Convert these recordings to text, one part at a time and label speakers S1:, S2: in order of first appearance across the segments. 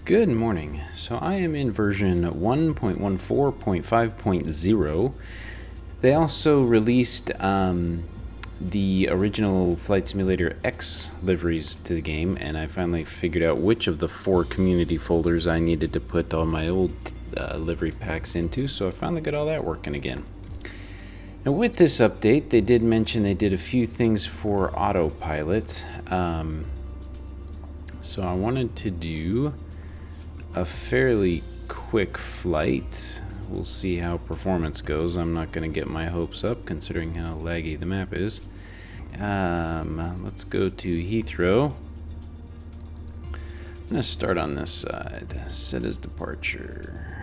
S1: Good morning. So I am in version 1.14.5.0. They also released the original Flight Simulator X liveries to the game, and I finally figured out which of the 4 community folders I needed to put all my old livery packs into, so I finally got all that working again. Now with this update, they did mention they did a few things for autopilot. So I wanted to do a fairly quick flight. We'll see how performance goes. I'm not going to get my hopes up considering how laggy the map is. Let's go to Heathrow. I'm going to start on this side. Set as departure.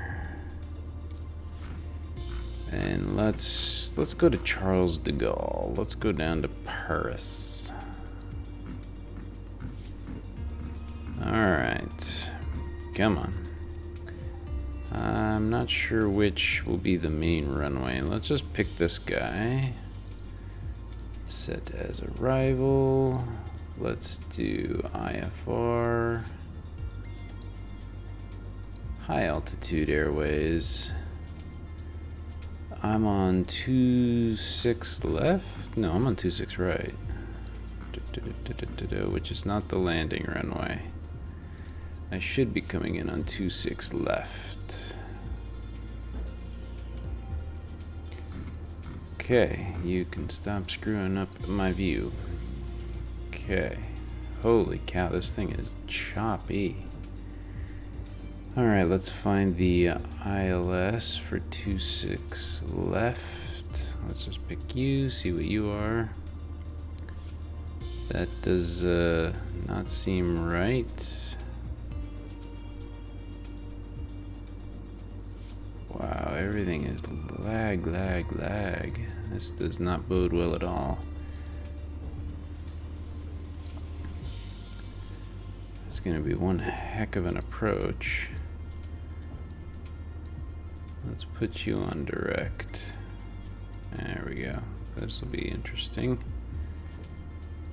S1: And let's go to Charles de Gaulle. Let's go down to Paris. Alright. Come on. I'm not sure which will be the main runway. Let's just pick this guy. Set as arrival. Let's do IFR. High altitude airways. I'm on 26 left? No, I'm on 26 right. Which is not the landing runway. I should be coming in on 26 left. Okay, you can stop screwing up my view. Okay. Holy cow, this thing is choppy. Alright, let's find the ILS for 26 left. Let's just pick you, see what you are. That does not seem right. Wow, everything is lag. This does not bode well at all. It's going to be one heck of an approach. Let's put you on direct. There we go. This will be interesting.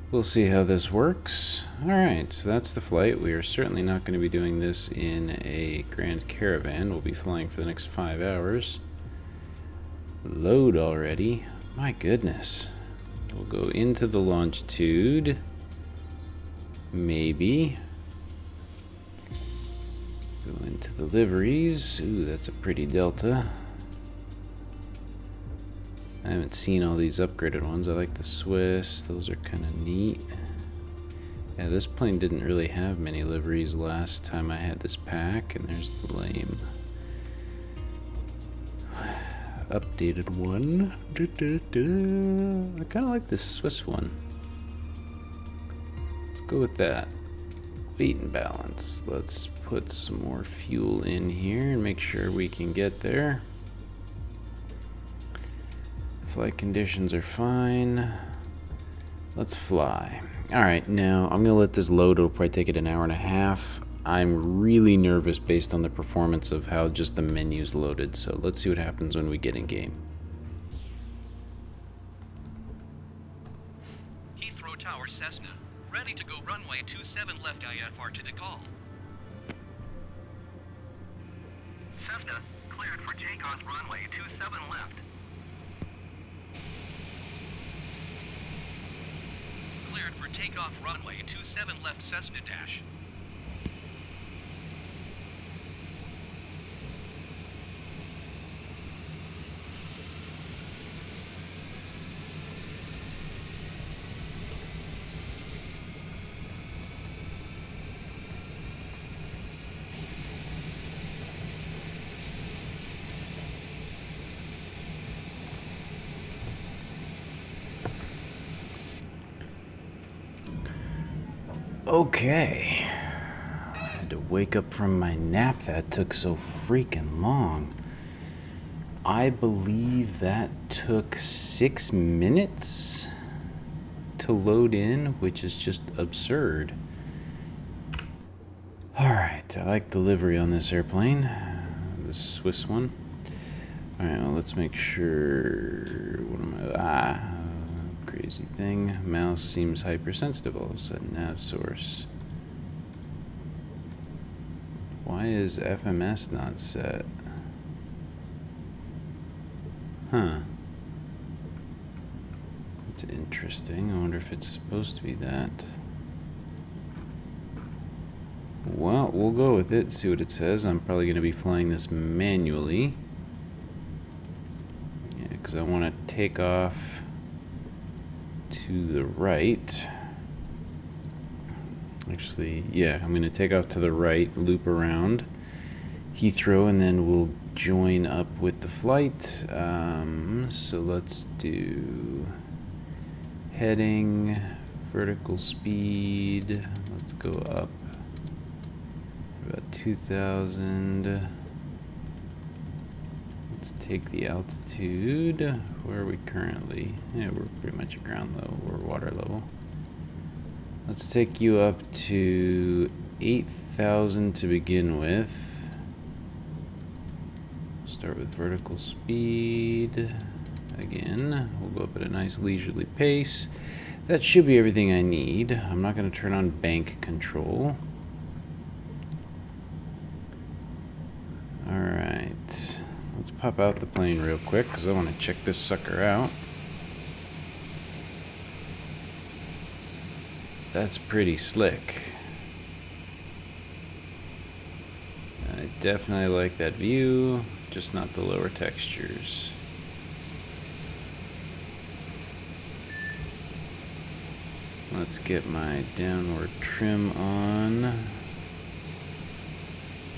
S1: We'll see how this works. Alright, so that's the flight. We are certainly not going to be doing this in a Grand Caravan. We'll be flying for the next 5 hours. Load already. My goodness. We'll go into the Longitude. Maybe. Go into the liveries. Ooh, that's a pretty Delta. I haven't seen all these upgraded ones. I like the Swiss. Those are kind of neat. Yeah, this plane didn't really have many liveries last time I had this pack, and there's the lame updated one. I kind of like this Swiss one. Let's go with that. Weight and balance. Let's put some more fuel in here and make sure we can get there. Flight conditions are fine. Let's fly. Alright, now I'm going to let this load. It'll probably take it an hour and a half. I'm really nervous based on the performance of how just the menu's loaded, so let's see what happens when we get in game.
S2: Heathrow Tower, Cessna. Ready to go runway 27 left IFR to Gaulle. Cessna, cleared for takeoff runway 27 left. Cleared for takeoff runway 27 left Cessna dash.
S1: Okay. I had to wake up from my nap. That took so freaking long. I believe that took 6 minutes to load in, which is just absurd. Alright, I like the livery on this airplane. The Swiss one. Alright, well, let's make sure. What am I? Crazy thing. Mouse seems hypersensitive all of a sudden. Nav source. Why is FMS not set? Huh. It's interesting. I wonder if it's supposed to be that. Well, we'll go with it, see what it says. I'm probably going to be flying this manually. Yeah, because I want to take off to the right. Actually, yeah, I'm going to take off to the right, loop around Heathrow, and then we'll join up with the flight. So let's do heading, vertical speed. Let's go up about 2,000. Let's take the altitude. Where are we currently? Yeah, we're pretty much at ground level. We're water level. Let's take you up to 8,000 to begin with. Start with vertical speed. Again, we'll go up at a nice leisurely pace. That should be everything I need. I'm not going to turn on bank control. Alright. Let's pop out the plane real quick because I want to check this sucker out. That's pretty slick. I definitely like that view, just not the lower textures. Let's get my downward trim on,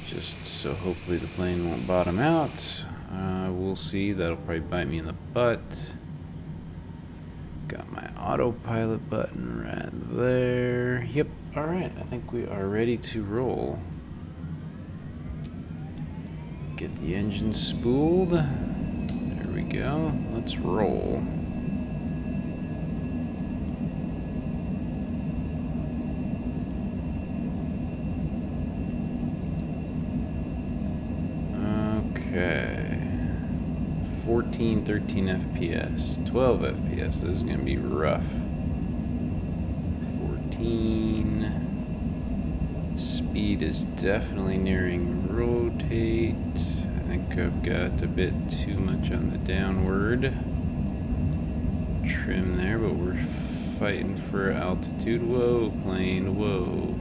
S1: just so hopefully the plane won't bottom out. We'll see, that'll probably bite me in the butt. Got my autopilot button right there. Yep, alright, I think we are ready to roll. Get the engine spooled. There we go, let's roll. Okay. 14, 13 FPS, 12 FPS. This is going to be rough. 14. Speed is definitely nearing rotate. I think I've got a bit too much on the downward trim there, but we're fighting for altitude. Whoa, plane, whoa.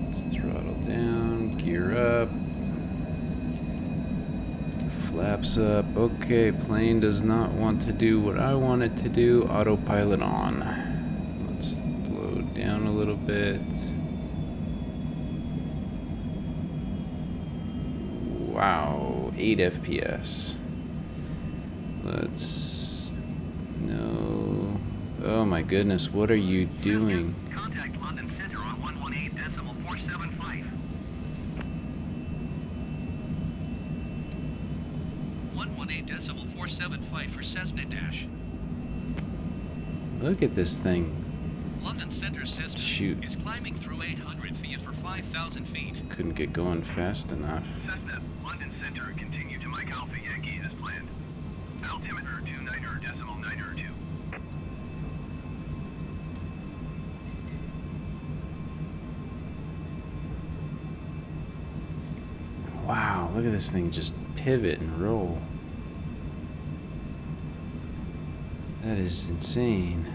S1: Let's throttle down, gear up. Flaps up. Okay, plane does not want to do what I want it to do. Autopilot on. Let's slow down a little bit. Wow, 8 FPS. Let's... No. Oh my goodness, what are you doing?
S2: Contact London Center on 118.475. 118.475 for Cessna Dash.
S1: Look at this thing.
S2: London Center Cessna
S1: Shoot.
S2: is climbing through 800 feet for 5,000 feet.
S1: Couldn't get going fast enough.
S2: Cessna, London Center, continue to Mike Alpha Yankee as planned. Altimeter 29.92.
S1: Wow, look at this thing just pivot and roll. That is insane.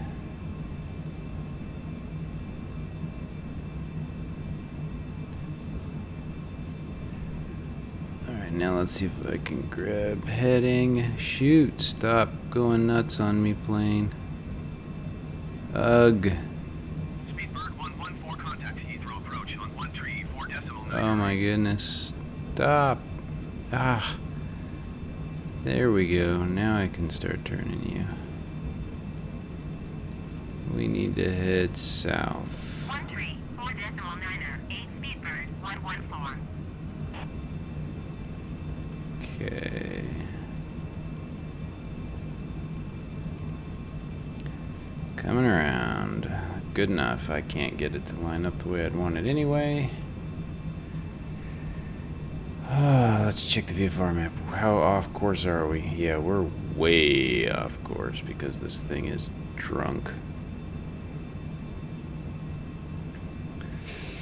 S1: Alright, now let's see if I can grab heading. Shoot, stop going nuts on me, plane. Ugh.
S2: Speedbird 114, contact Heathrow approach on 134.9.
S1: Oh my goodness. Stop. Ah. There we go. Now I can start turning you. We need to head south.
S3: 134.9er, 8 Speedbird 114.
S1: Okay. Coming around. Good enough. I can't get it to line up the way I'd want it anyway. Let's check the VFR map. How off course are we? Yeah, we're way off course because this thing is drunk.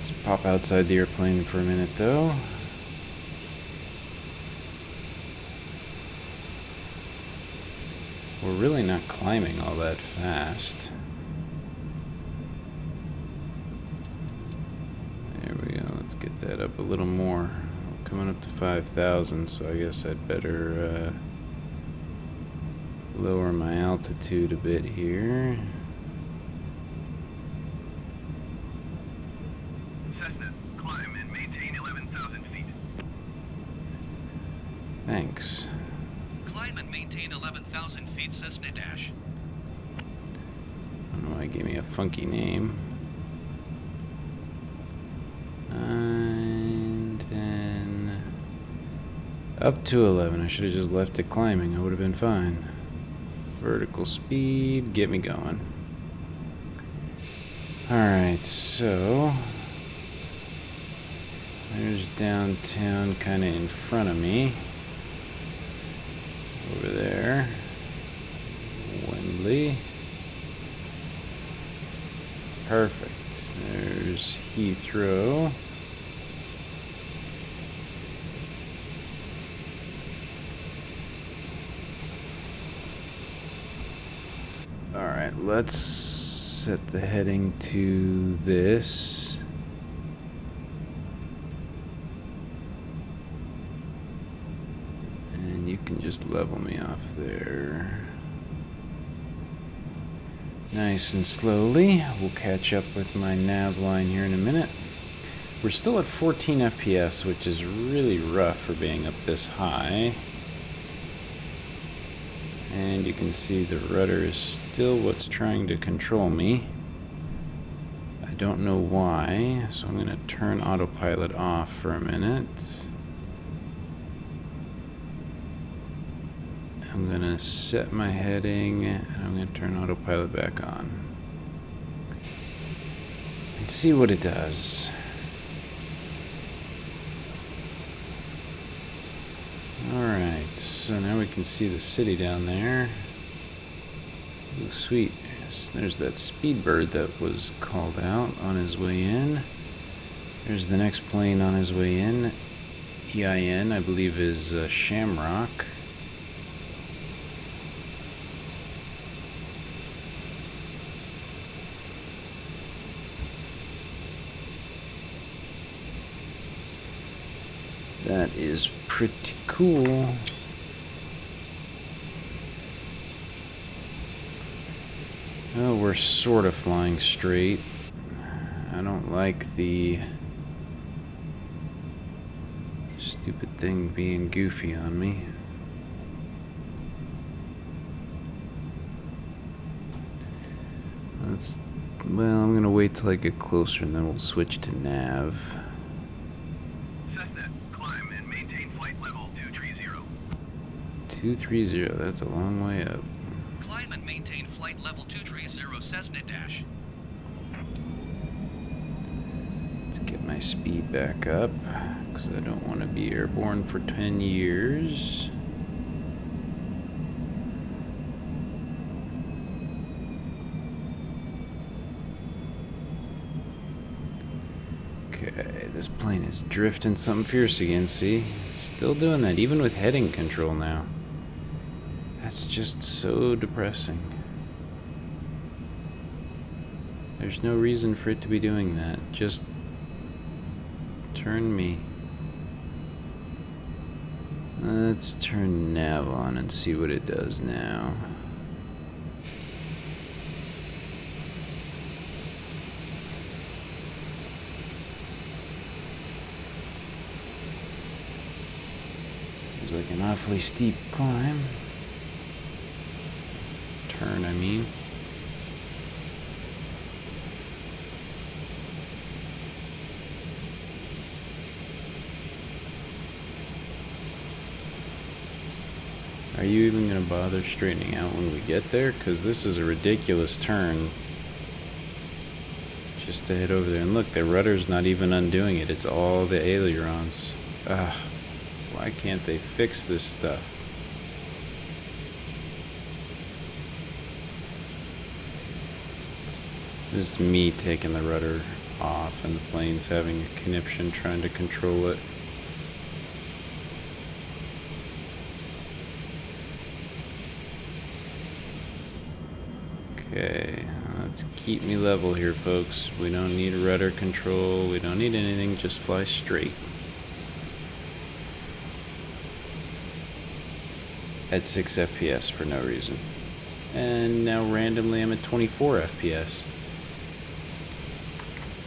S1: Let's pop outside the airplane for a minute, though. We're really not climbing all that fast. There we go. Let's get that up a little more. We're coming up to 5,000, so I guess I'd better lower my altitude a bit here.
S2: Cessna, climb and maintain 11,000 feet.
S1: Thanks.
S4: Climb and maintain 11,000 feet Cessna dash.
S1: I don't know why it gave me a funky name. 9, 10, up to 11. I should have just left it climbing. I would have been fine. Vertical speed, get me going. Alright, so there's downtown kind of in front of me. Over there. Wembley. Perfect. There's Heathrow. Alright, let's set the heading to this. And you can just level me off there. Nice and slowly. We'll catch up with my nav line here in a minute. We're still at 14 FPS, which is really rough for being up this high. And you can see the rudder is still what's trying to control me. I don't know why, so I'm going to turn autopilot off for a minute. I'm going to set my heading, and I'm going to turn autopilot back on. And see what it does. Alright, so now we can see the city down there. Ooh, sweet. There's that speedbird that was called out on his way in. There's the next plane on his way in. EIN, I believe, is Shamrock. That is pretty cool. Oh, we're sort of flying straight. I don't like the stupid thing being goofy on me. Well, I'm gonna wait till I get closer and then we'll switch to nav.
S2: Cessna, climb and maintain flight level 230.
S1: 230, that's a long way up.
S4: Climb and maintain flight level 230 Cessna dash.
S1: Let's get my speed back up, because I don't want to be airborne for 10 years. Okay, this plane is drifting something fierce again, see? Still doing that, even with heading control now. That's just so depressing. There's no reason for it to be doing that. Just turn me. Let's turn nav on and see what it does now. Seems like an awfully steep climb. Turn, I mean. Are you even going to bother straightening out when we get there? Because this is a ridiculous turn. Just to head over there. And look, the rudder's not even undoing it. It's all the ailerons. Ugh. Why can't they fix this stuff? This is me taking the rudder off and the plane's having a conniption trying to control it. Okay, let's keep me level here, folks. We don't need rudder control. We don't need anything. Just fly straight. At 6 FPS for no reason. And now randomly I'm at 24 FPS.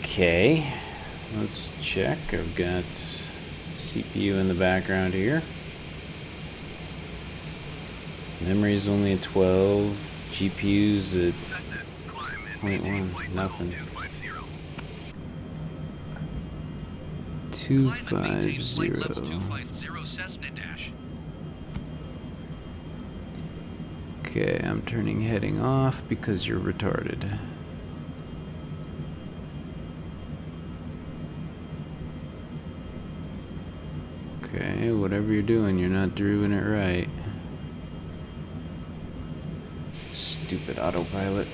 S1: Okay, let's check. I've got CPU in the background here. Memory's only at 12. GPU's at 0.1, nothing. 250.
S4: Level 250 Cessna dash.
S1: Okay, I'm turning heading off because you're retarded. Okay, whatever you're doing, you're not doing it right. Stupid autopilot.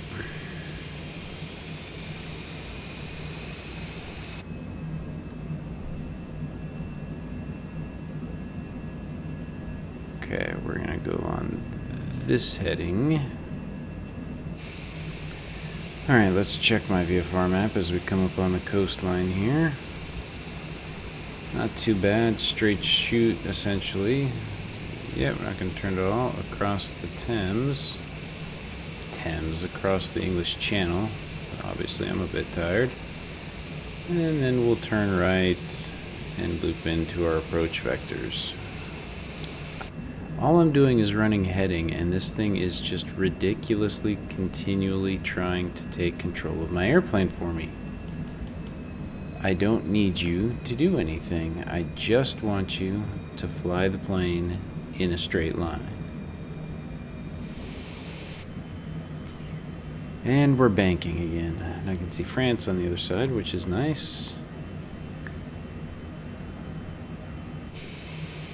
S1: Okay, we're gonna go on this heading. Alright, let's check my VFR map as we come up on the coastline here. Not too bad, straight shoot essentially. Yep, I can turn it all across the Thames. Across the English Channel. Obviously I'm a bit tired. And then we'll turn right and loop into our approach vectors. All I'm doing is running heading, and this thing is just ridiculously continually trying to take control of my airplane for me. I don't need you to do anything. I just want you to fly the plane in a straight line. And we're banking again. And I can see France on the other side, which is nice.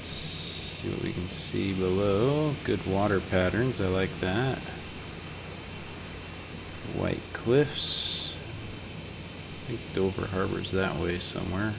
S1: See what we can see below. Good water patterns, I like that. White cliffs. I think Dover Harbor's that way somewhere.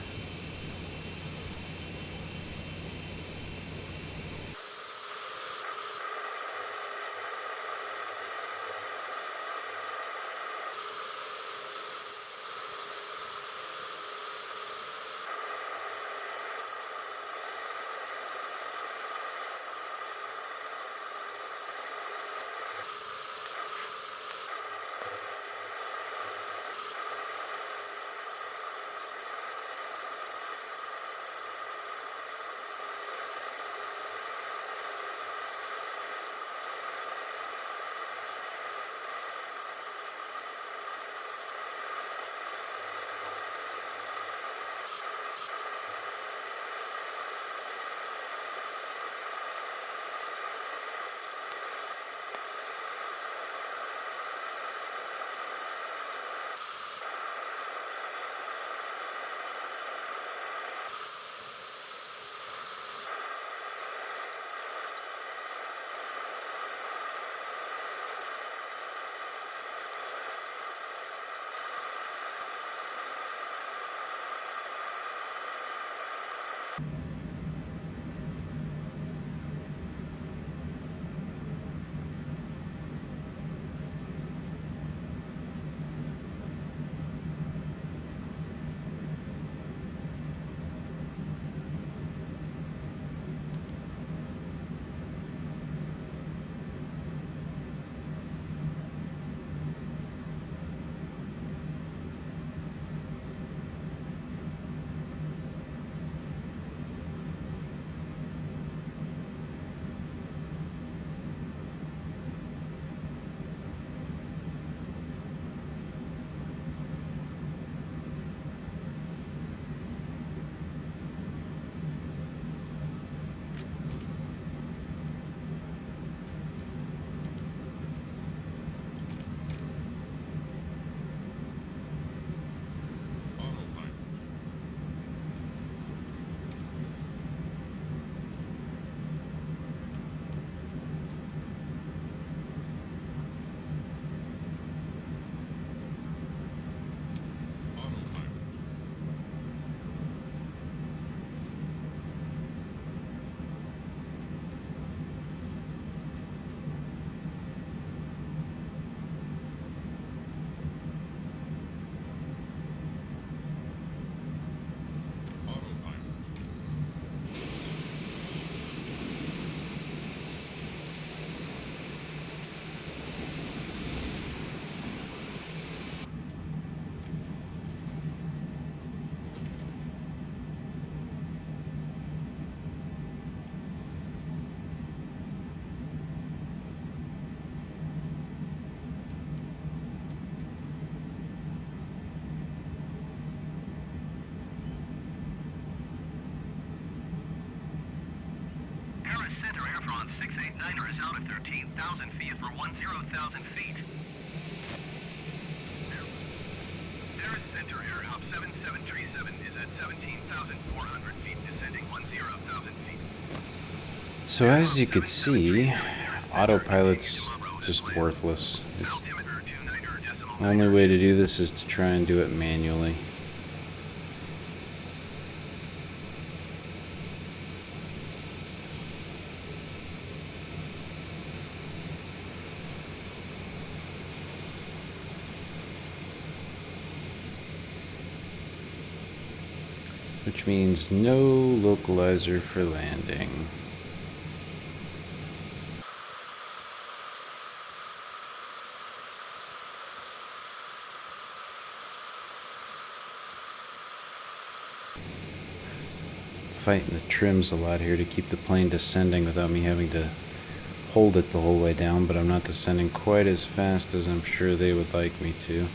S2: Foxtrot 689er is out at 13,000 feet for 10,000 feet. Paris Center Air Hub 7737 is at 17,400 feet, descending 10,000 feet.
S1: So as you could see, autopilot's just worthless.
S2: Altimeter 29er decimal
S1: The only way to do this is to try and do it manually. Which means no localizer for landing. Fighting the trims a lot here to keep the plane descending without me having to hold it the whole way down, but I'm not descending quite as fast as I'm sure they would like me to.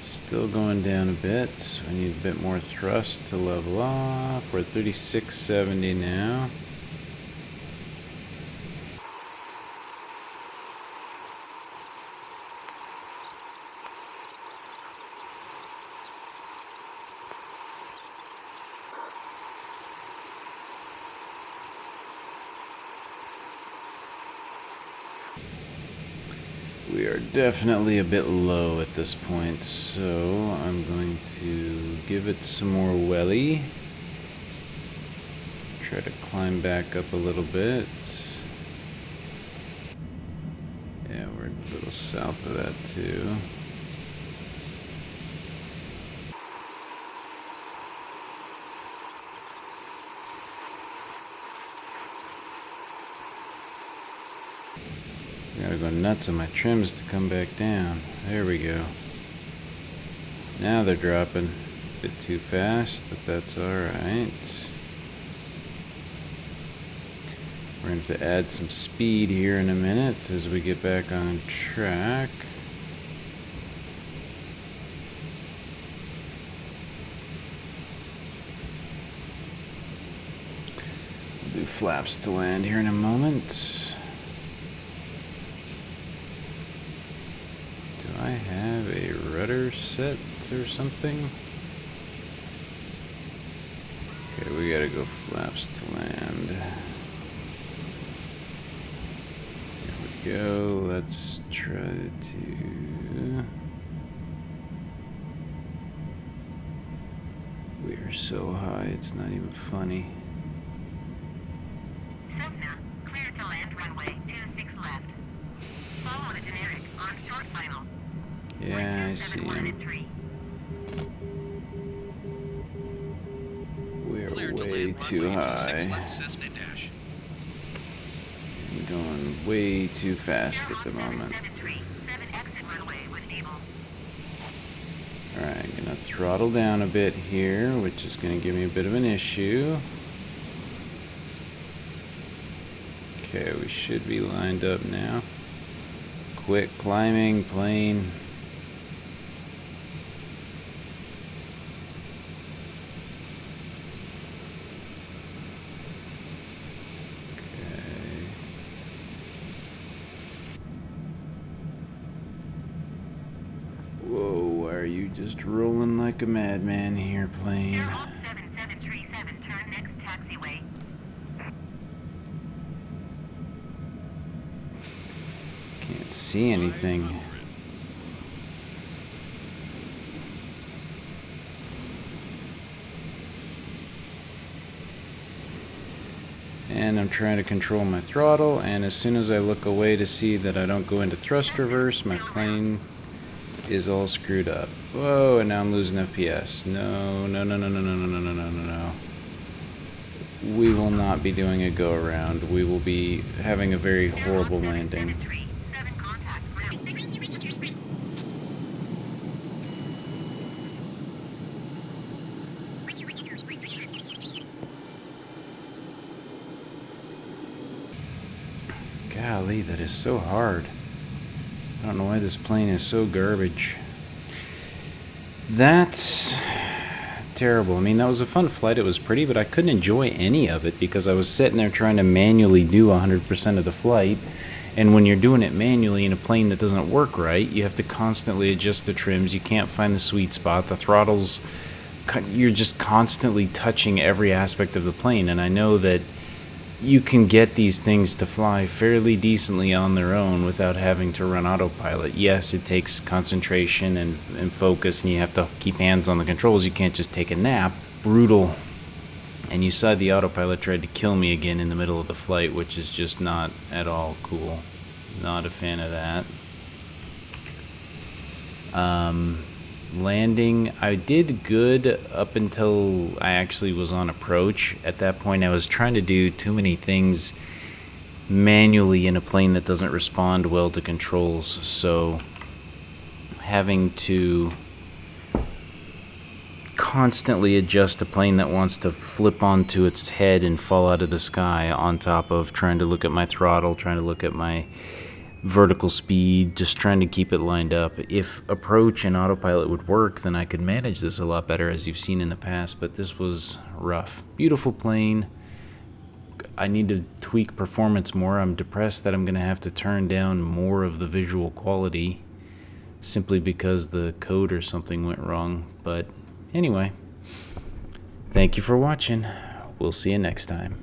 S1: Still going down a bit, so I need a bit more thrust to level off. We're at 3670 now. We are definitely a bit low at this point, so I'm going to give it some more welly. Try to climb back up a little bit. Yeah, we're a little south of that too. Gotta go nuts on my trims to come back down. There we go. Now they're dropping a bit too fast, but that's alright. We're going to have to add some speed here in a minute as we get back on track. We'll do flaps to land here in a moment. I have a rudder set or something. Okay, we gotta go flaps to land. Here we go. Let's try to. We are so high, it's not even funny.
S3: Cessna, clear to land runway 26 left. Follow the generic on short final.
S1: Yeah, I see him. We're
S4: Clear to
S1: way
S4: land
S1: too
S4: runway 26
S1: high.
S4: left, Cessna dash.
S1: I'm going way too fast at the moment. Alright, I'm gonna throttle down a bit here, which is gonna give me a bit of an issue. Okay, we should be lined up now. Quit climbing, plane. Whoa, why are you just rolling like a madman here, plane?
S3: Air Hawk 7737, turn next taxiway.
S1: Can't see anything. And I'm trying to control my throttle, and as soon as I look away to see that I don't go into thrust reverse, my plane is all screwed up. Whoa, and now I'm losing FPS. No, no, no, no, no, no, no, no, no, no, no, no. We will not be doing a go around. We will be having a very horrible landing.
S3: 7 contact ground.
S1: Golly, that is so hard. I don't know why this plane is so garbage. That's terrible. I mean, that was a fun flight. It was pretty, but I couldn't enjoy any of it because I was sitting there trying to manually do 100% of the flight. And when you're doing it manually in a plane that doesn't work right, you have to constantly adjust the trims. You can't find the sweet spot. The throttles, you're just constantly touching every aspect of the plane. And I know that you can get these things to fly fairly decently on their own without having to run autopilot. Yes, it takes concentration and focus, and you have to keep hands on the controls. You can't just take a nap. Brutal. And you saw the autopilot tried to kill me again in the middle of the flight, which is just not at all cool. Not a fan of that. Landing, I did good up until I actually was on approach. At that point, I was trying to do too many things manually in a plane that doesn't respond well to controls, so having to constantly adjust a plane that wants to flip onto its head and fall out of the sky, on top of trying to look at my throttle, trying to look at my vertical speed, just trying to keep it lined up. If approach and autopilot would work, then I could manage this a lot better, as you've seen in the past, but this was rough. Beautiful plane. I need to tweak performance more. I'm depressed that I'm going to have to turn down more of the visual quality simply because the code or something went wrong. But anyway, thank you for watching. We'll see you next time.